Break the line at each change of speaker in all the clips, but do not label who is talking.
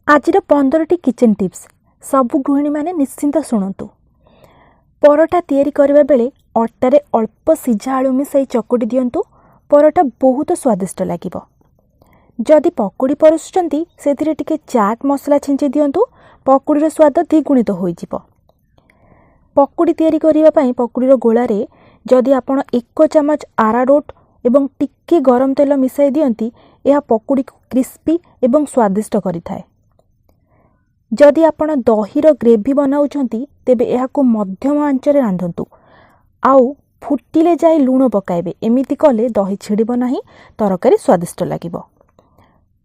आज 15टी kitchen tips सबु गृहिणी माने निश्चिंत शुणु। परोटा तैयारी करबा बेले अट्टारे अल्प सिझा आलू मिसाई चकुटी दियंतु। परोटा बहुत स्वादिष्ट लागिबो। जदि पकोड़ी परोसुचंती सेथिरे टिके चाट मसला छिंची दियंतु। पकोड़ीर स्वाद द्विगुणित होइजिबो। पकोड़ी तैयारी करिबा पई पकोड़ीर गोळारे जदि आपण 1 चमच आरारोट एवं टिके गरम तेल मिसाई दियंती यह पकोड़ी को क्रिस्पी एवं स्वादिष्ट करिथाय। जदि आपण दहीर ग्रेवी बनाउछंती तेबे एहाकु मध्यम आंचरे रांधंतु। आउ फुटिले जाई लूण पकाइबे। एमिति कले दही छिड़िबो नाही, तरकारी स्वादिष्ट लागिबो।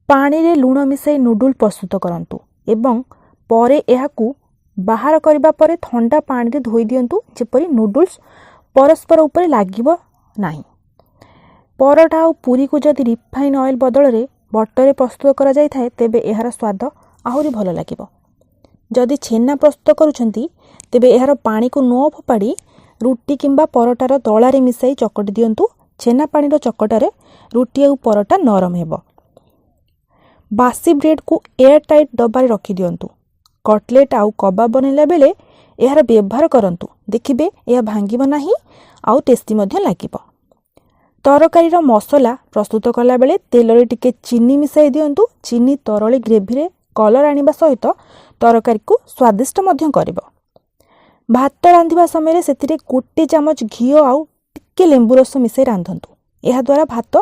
पानी रे लूण मिसाई नूडल प्रस्तुत करंतु एवं परे एहाकु बाहर करिबा परे ठंडा पानी रे धोई दियंतु, जेपरि नूडल्स परस्पर ऊपर लागिबो नाही। परोटा और पूरी को जदि रिफाइन ऑयल बदल रे बटर प्रस्तुत करा जाय थाए तेबे एहार स्वाद आहुरी भल लागिबो। जदि छेना प्रस्तुत करुछंती तेबे एहार पानी को न फोपाड़ी रुटी किंबा परोटार दलारे मिसाई चकटी दियंतु। छेना पानी रो चकटारे रुटी और परोटा नरम हेबो। बासी ब्रेड को एयर टाइट डब्बा रे रखी दियंतु। कटलेट आउ कबाब बनैला बेले एहार व्यवहार करंतु। देखिबे एहा भांगिबो नाही आउ टेस्टी मध्ये लागिबो। तरकारी रो मसला प्रस्तुत कला बेले तेल रे टिके चीनी मिसाई दियंतु। चीनी तरली ग्रेवी रे कलर आनिबा सहित तरकारी को स्वादिष्ट मध्ये करिबो। भात रांधिबा समय रे सेतिरे 1 चमच घी आउ टिके लेंबु रस मिसाई रांधंतु। एहा द्वारा भात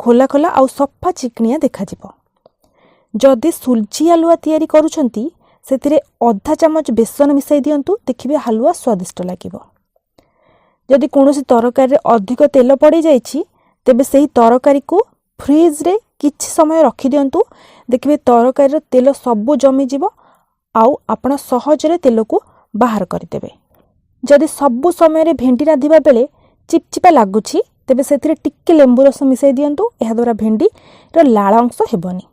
खोला खोला आउ सफा चिकनिया देखा जिवो। जदि सुलझी हलुआ तैयारी करूछंती सेतिरे आधा चमच बेसन मिसाई दियंतु। देखिबे हलुआ स्वादिष्ट लागिबो। जदि कोनोसी तरकारी रे अधिक तेल पड़ी जाइछि तेबे सेही तरकारी को फ्रिज रे किछि समय रखी दियंतु। देखिबे तरकारी रो तेल सबु जमी जिवो आउ आपण सहज रे तेल को बाहर कर देबे। जदि सबु समय रे भेंडी रांधिबा बेले चिपचिपा लागुछि तेबे सेथिरे टिके लेंबु रस मिसाई दियंतु। एहा द्वारा भेंडी रो लाळ अंश हेबोनी।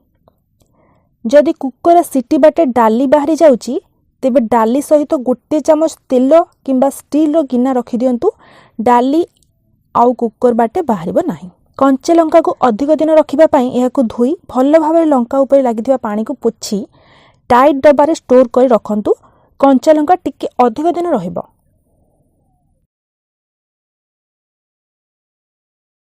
जदि कुकर सिटी बाटे डाली बाहरी जाउछि तेबे डाली सहित 1 चमच तेल किंबा स्टील रो गिना रखी दियंतु। डाली आउ कुकर बाटे बाहरिबो नाही। कंचा लंका को अधिक दिन रखिबा पई एहाकु धोई भल भाबरे लंका ऊपर लागिथिबा पानी को पोछि टाइट डब्बा रे स्टोर करी रखंतु। कंचा लंका टिके अधिक दिन रहिबो।